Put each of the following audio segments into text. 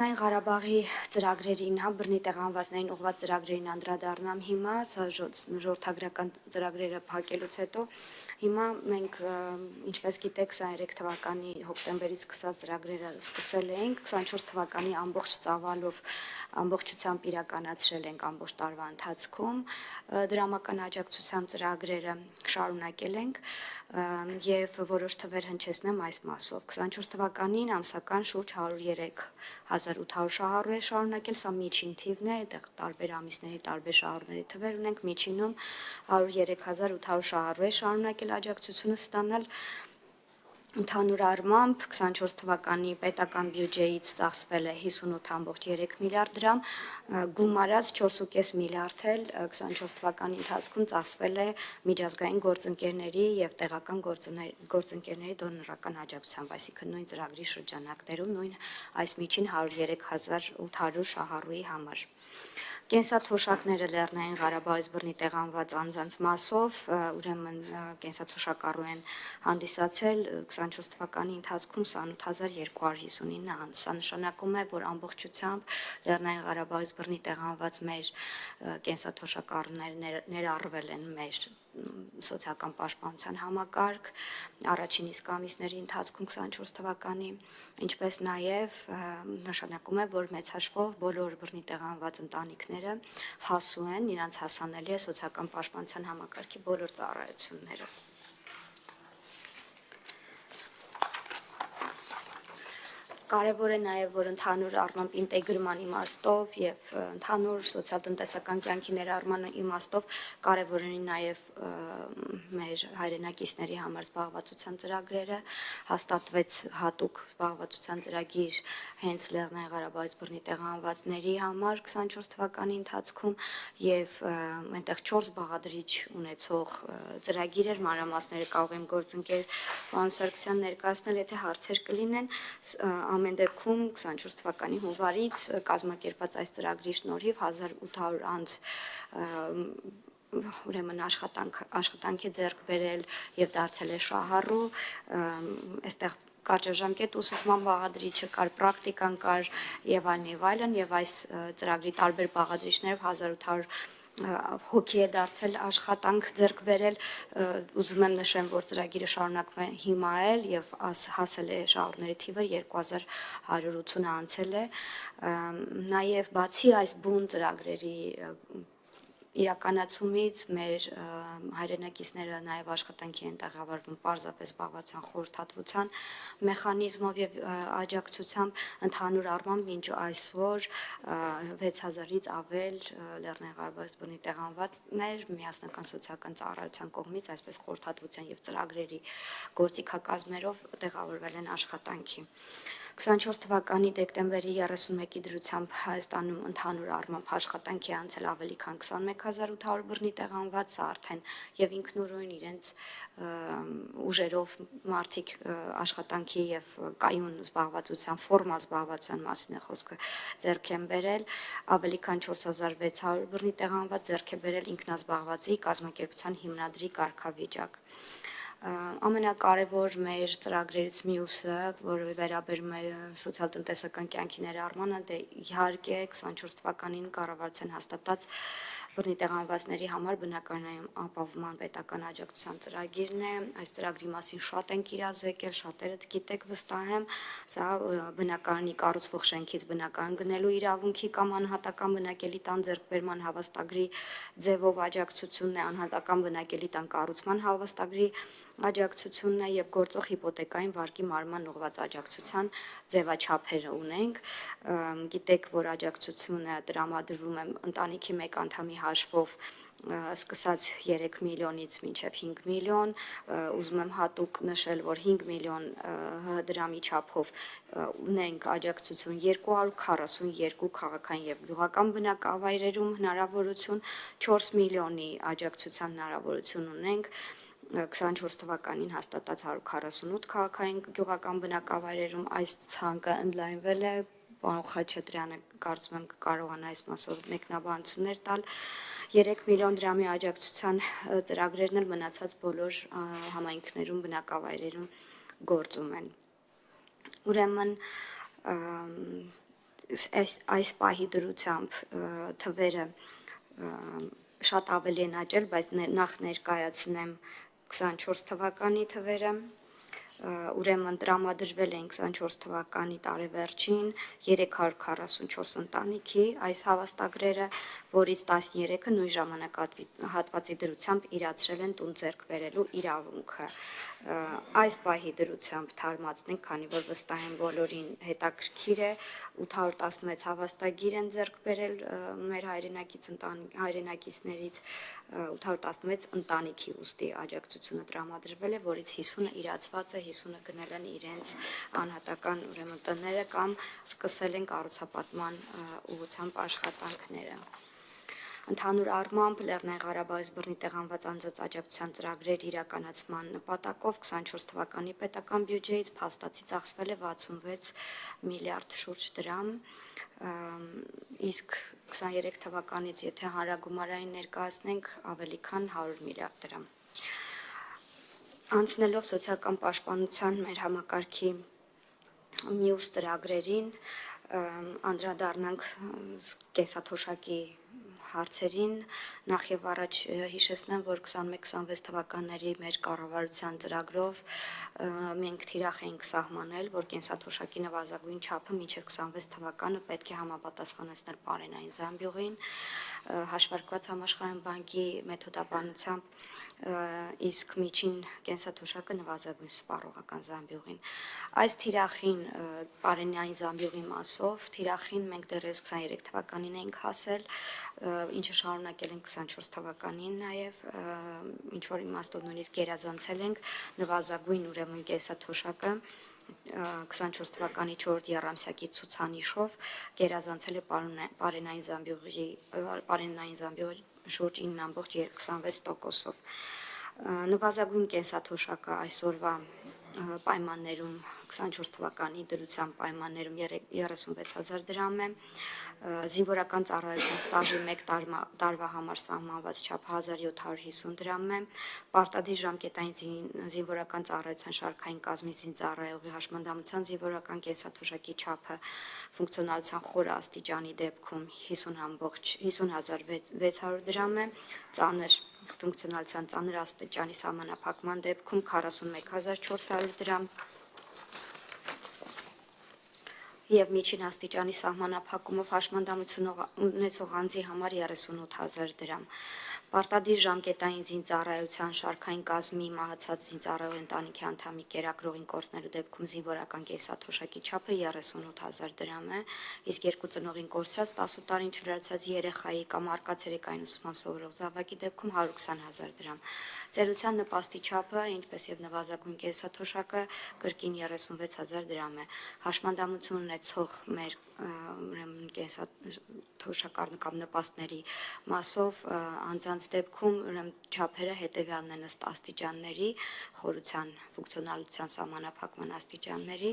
Այն Ղարաբաղի ծրագրերին, բռնի տեղահանվածներին ուղղված ծրագրերին անդրադառնամ հիմա, սա ժողովրդագրական ծրագրերը փակելուց հետո, հիմա մենք, ինչպես գիտեք, 23 թվականի հոկտեմբերից սկսած ծրագրերը սկսել էինք, 24 թվականի ամբողջ ծավալով ամբողջությամբ իրականացրել ենք ամբողջ տարվա ընթացքում, դրամական աջակցության ծրագրերը շարունակել ենք և որոշ թվեր հնչեցնեմ այս մասով, 24 թվականին ամսական շուրջ 103,800 շահառու է շարունակել, սա միջին թիվն է, այդտեղ տարբեր ամիսների տարբեր շահառուների թվեր ունենք, միջինում 103,800 շահառու է շարունակել աջակցությունը ստանալ, ընդհանուր առմամբ 24 թվականի պետական բյուջեից ծախսվել է 58,3 միլիարդ դրամ, գումարած 4,5 միլիարդ էլ 24 թվականի ընթացքում ծախսվել է միջազգային գործընկերների և տեղական գործընկերների դոնորական աջակցությամբ, այսինքն նույն ծրագրի շրջանակներում նույն այս միջին 103,800 շահառուի համար։ Կենսաթոշակները Լեռնային Ղարաբաղից բռնի տեղահանված անձանց մասով, ուրեմն կենսաթոշակառու են հանդիսացել 24 թվականի ընթացքում 28,259 անձ, սա նշանակում է, որ ամբողջությամբ Լեռնային Ղարաբաղից բռնի տեղահանված մեր կենսաթոշակառուները ներառվել են մեր սոցիալական պաշտպանության համակարգ, առաջին իսկ ամիսների ընթացքում 24 թվականի, ինչպես նաև նշանակում է, որ մեծ հաշվով բոլոր բռնի տեղահանված ընտանիքները հասու են, իրանց հասանելի է սոցիալական պաշտպանության համակարգի բոլոր ծառայությունները։ Կարևոր է նաև, որ ընդհանուր առմամբ ինտեգրման իմաստով և ընդհանուր սոցիալ-տնտեսական կյանքի ներառման իմաստով կարևոր են նաև մեր հայրենակիցների համար զբաղվածության ծրագրերը, հաստատվեց հատուկ զբաղվածության ծրագիր հենց Լեռնային Ղարաբաղից բռնի տեղահանվածների համար 24 թվականի ընթացքում և այնտեղ 4 բաղադրիչ ունեցող ծրագիր էր, մանրամասները կարող եմ գործընկեր պարոն Սարգսյան ներկայացնել, եթե հարցեր կլինեն, ամեն դեպքում 24 թվականի հունվարից կազմակերպված այս ծրագրի շնորհիվ 1800 անձ ուրեմն աշխատանք է ձեռք բերել և դարձել է շահառու, այստեղ կարճաժամկետ ուսուցման բաղադրիչը կար, պրակտիկան կար և այլն, և այս ծրագրի տարբեր բաղադրիչներով 1800 հոգի է դարձել աշխատանք ձեռք բերել, ուզում եմ նշեմ, որ ծրագիրը շարունակվում է հիմա էլ և հասել է շահառուների թիվը 2180-ը անցել է, նաև բացի այս բուն ծրագրերի իրականացումից մեր հայրենակիցները նաև աշխատանքի են տեղավորվում պարզապես զբաղվածության խորհրդատվության մեխանիզմով և աջակցությամբ, ընդհանուր առմամբ մինչ այսօր 6000-ից ավել Լեռնային Ղարաբաղից բռնի տեղահանվածներ միասնական սոցիալական ծառայության կողմից, այսպես խորհրդատվության և ծրագրերի գործիքակազմերով տեղավորվել են աշխատանքի։ 24 թվականի դեկտեմբերի 31-ի դրությամբ Հայաստանում ընդհանուր առմամբ աշխատանքի անցել ավելի քան 21800 բռնի տեղահանված, սա արդեն և ինքնուրույն իրենց ուժերով մարդիկ աշխատանքի և կայուն զբաղվածության, ֆորմալ զբաղվածության մասին է խոսքը, ձեռք են բերել, ավելի քան 4600 բռնի տեղահանված ձեռք է բերել ինքնազբաղվածի կազմակերպության հիմնադրի կարգավիճակ։ Ամենակարևոր մեր ծրագրերից մյուսը, որը վերաբերում է սոցիալ-տնտեսական կյանքի ներառմանը, դե իհարկե 24 թվականին կառավարության հաստատած բռնի տեղահանվածների համար բնակարանային ապահովման պետական աջակցության ծրագիրն է, այս ծրագրի մասին շատ ենք իրազեկել, շատերդ գիտեք վստահ եմ, սա բնակարանի կառուցվող շենքից բնակարան գնելու իրավունքի կամ անհատական բնակելի տան ձեռքբերման հավաստագրի ձևով աջակցությունն է, անհատական բնակելի տան կառուցման հավաստագրի աջակցությունն է և գործող հիպոթեկային վարկի մարման ուղղված աջակցության ձևաչափերը ունենք, գիտեք, որ աջակցությունը տրամադրվում է ընտանիքի մեկ անդամի հաշվով սկսած 3 միլիոնից մինչև 5 միլիոն, ուզում եմ հատուկ նշել, որ 5 միլիոն դրամի չափով ունենք աջակցություն 242 քաղաքային և գյուղական բնակավայրերում հնարավորություն, 4 միլիոնի աջակցության հնարավորություն ունենք 24 թվականին հաստատած 148 քաղաքային գյուղական բնակավայրերում, այս ցանկը ընդլայնվել է, պարոն Խաչատրյանը կարծում եմ կկարողանա այս մասով մեկնաբանություններ տալ, 3 միլիոն դրամի աջակցության ծրագրերն էլ մնացած բոլոր համայնքներում, բնակավայրերում գործում են։ Ուրեմն այս պահի դրությամբ թվերը շատ ավելի են աճել, բայց նախ ներկայացնեմ 24 թվականի թվերը, ուրեմն տրամադրվել են 24 թվականի տարեվերջին 344 ընտանիքի այս հավաստագրերը, որից 13-ը նույն ժամանակահատվածի դրությամբ իրացրել են տուն ձեռք բերելու իրավունքը։ Այս պահի դրությամբ թարմացնենք, քանի որ վստահ եմ բոլորին հետաքրքիր է, 816 հավաստագիր են ձեռք բերել մեր հայրենակիցներից, 816 ընտանիքի ուստի աջակցությունը տրամադրվել է, որից 50-ը իրացված է, 50-ը գնել են իրենց անհատական ուրեմն տները կամ սկսել են կառուցապատման ուղղությամբ աշխատանքները։ Ընդհանուր առմամբ Լեռնային Ղարաբաղից բռնի տեղանված անձանց աջակցության ծրագրերի իրականացման նպատակով 24 թվականի պետական բյուջեից փաստացի ծախսվել է 66 միլիարդ շուրջ դրամ, իսկ 23 թվականից եթե հանրագումարային ներկայացնենք ավելի քան 100 միլիարդ դրամ։ Անցնելով սոցիալական պաշտպանության մեր համակարգի մյուս ծրագրերին, անդրադառնանք կենսաթոշակի հարցերին, նախ եւ առաջ հիշեցնեմ, որ 21-26 թվականների մեր կառավարության ծրագրով մենք թիրախ էինք սահմանել, որ կենսաթոշակի նվազագույն չափը մինչև 26 թվականը պետք է համապատասխանեցնել պարենային զամբյուղին, հաշվարկված համաշխարհային բանկի մեթոդաբանությամբ, իսկ միջին կենսաթոշակը նվազագույն սպառողական զամբյուղին։ Այս թիրախին պարենային զամբյուղի մասով թիրախին մենք դեռևս 23 թվականին ենք հասել, ինչը շարունակել ենք 24 թվականին նաև, ինչ որ իմաստով նույնիսկ գերազանցել ենք նվազագույն ուրեմն կենսաթոշակը 24 թվականի 4 եռամսյակի ցուցանիշով գերազանցել է պարենային զամբյուղի շուրջ 9.26%-ով։ Նվազագույն կենսաթոշակը այսօրվա պայմաններում 24 թվականի դրությամբ պայմաններում 36,000 դրամ է, զինվորական ծառայության ստաժի 1 տարվա համար սահմանված չափը 1750 դրամ է, պարտադիր ժամկետային զինվորական ծառայության շարքային կազմի զինծառայողի հաշմանդամության զինվորական կենսաթոշակի չափը ֆունկցիոնալության խորը աստիճանի դեպքում 50,600 դրամ է, ծանր ֆունկցիոնալության ծանր աստիճանի սահմանափակման դեպքում 41,400 դրամ եւ միջին աստիճանի սահմանափակումով հաշմանդամություն ունեցող անձի համար 38,000 դրամ։ Պարտադիր ժամկետային զինծառայության շարքային կազմի մահացած զինծառայողի ընտանիքի անդամի կերակրողին կորցնելու դեպքում զինվորական կենսաթոշակի չափը 38,000 դրամ է, իսկ երկու ծնողին կորցրած 18 տարին չլրացած երեխայի կամ առկա ցերեկային ուսումնով սովորող զավակի դեպքում 120,000 դրամ։ Ծերության նպաստի չափը, ինչպես եւ նվազագույն կենսաթոշակը, կրկին 36,000 դրամ է։ Հաշմանդամություն ունեցող մեր ուրեմն կենսաթոշակառու կամ նպաստների մասով անձանց դեպքում ուրեմն չափերը հետեւյալն են ըստ աստիճանների, խորության, ֆունկցիոնալության սահմանափակման աստիճանների,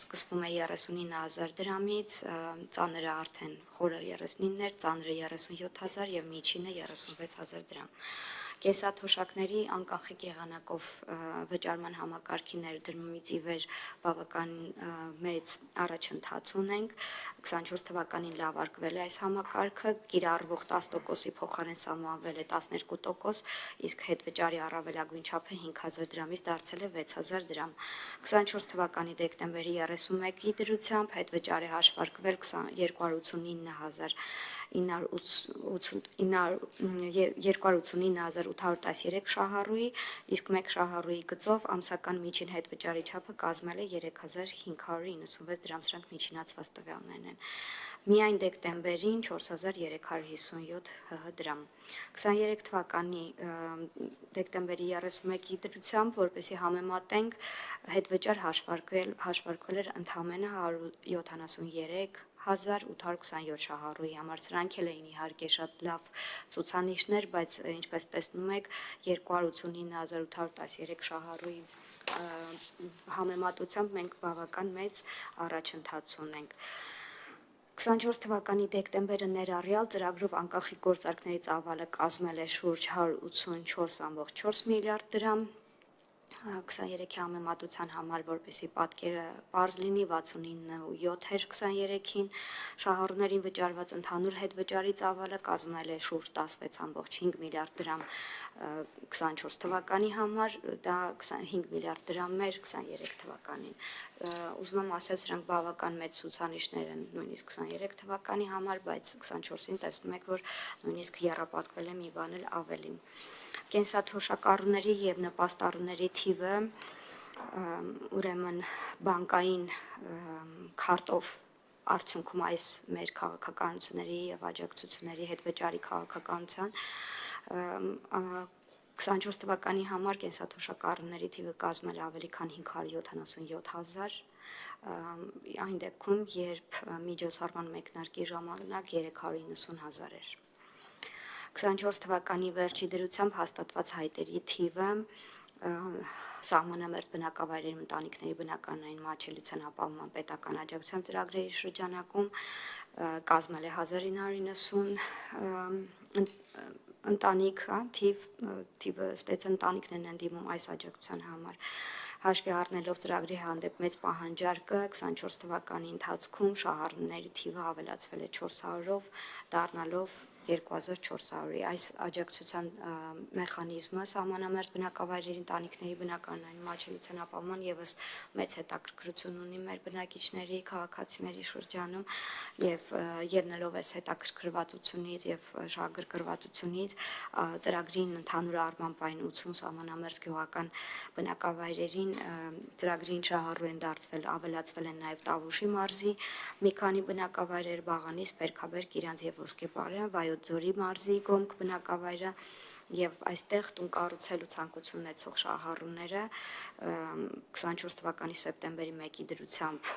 սկսվում է 39,000 դրամից, ծանրը արդեն խորը 39-ներ, ծանրը 37,000 եւ միջինը 36,000 դրամ։ Կենսաթոշակների անկանխիկ եղանակով վճարման համակարգի ներդրումից ի վեր բավական մեծ առաջընթաց ունենք, 24 թվականին լավարկվել է այս համակարգը, կիրառվող 10%-ի փոխարեն սահմանվել է 12%, իսկ հետվճարի առավելագույն չափը 5,000 դրամից դարձել է 6,000 դրամ։ 24 թվականի դեկտեմբերի 31-ի դրությամբ հետվճար է հաշվարկվել 289,813 շահառուի, իսկ մեկ շահառուի գծով ամսական միջին հետվճարի չափը կազմել է 3,596 դրամ, սրանք միջինացված տվյալներն են։ Միայն դեկտեմբերին 4,357 դրամ։ 23 թվականի դեկտեմբերի 31-ի դրությամբ, որպեսզի համեմատենք, հետվճար հաշվարկվել էր ընդամենը 173,827 շահառուի համար, սրանք էլ էին իհարկե շատ լավ ցուցանիշներ, բայց ինչպես տեսնում եք 289,813 շահառուի համեմատությամբ մենք բավական մեծ առաջընթաց ունենք։ 24 թվականի դեկտեմբերը ներառյալ ծրագրով անկախի գործարքների ծավալը կազմել է շուրջ 184,4 միլիարդ դրամ, 23-ի համեմատության համար, որպեսի պատկերը պարզ լինի, 69.7 էր 23-ին, շահառուներին վճարված ընդհանուր հետվճարի ծավալը կազմել է շուրջ 16.5 միլիարդ դրամ 24 թվականի համար, դա 25 միլիարդ դրամ էր 23 թվականին։ Ուզում եմ ասել, սրանք բավական մեծ ցուցանիշներ են նույնիսկ 23 թվականի համար, բայց 24-ին տեսնում եք, որ նույնիսկ եռապատկվել է մի բան էլ ավելին։ Կենսաթոշակառուների եւ նպաստառուների թիվը ուրեմն բանկային քարտով արդյունքում այս մեր քաղաքականությունների եւ աջակցությունների հետ վճարի քաղաքականության 24 թվականի համար կենսաթոշակառուների թիվը կազմել է ավելի քան 577,000 այն դեպքում, երբ միջոցառման մեկնարկի ժամանակ 390,000 էր։ 24 թվականի վերջի դրությամբ հաստատված հայտերի թիվը սահմանամերձ բնակավայրերի ընտանիքների բնականային մատչելիության ապահովման պետական աջակցության ծրագրերի շրջանակում կազմել է 1990 ընտանիք, թիվը ըստ ընտանիքներն են դիմում այս աջակցության համար։ Հաշվի առնելով ծրագրի հանդեպ մեծ պահանջարկը 24 թվականի ընթացքում շահառուների թիվը ավելացվել է 400-ով, դառնալով 2400-ի։ Այս աջակցության մեխանիզմը սահմանամերձ բնակավայրերի ընտանիքների բնականային մատչելիության ապահովման եւս մեծ հետաքրքրություն ունի մեր բնակիչների, քաղաքացիների շրջանում եւ ելնելով այս հետաքրքրվածությունից եւ շահագրգռվածությունից ծրագրին ընդհանուր առմամբ այն 80 սահմանամերձ գյուղական բնակավայրերին ծրագրին շահառու են դարձվել, ավելացվել են նաեւ Տավուշի մարզի մի քանի բնակավայրեր, Բաղանիս, Պերքաբերք, Իրանց եւ Ոսկեբարյան, Վայոց Ձորի մարզի Գոմք բնակավայրը եւ այստեղ տուն կառուցելու ցանկություն ունեցող շահառուները 24 թվականի սեպտեմբերի 1-ի դրությամբ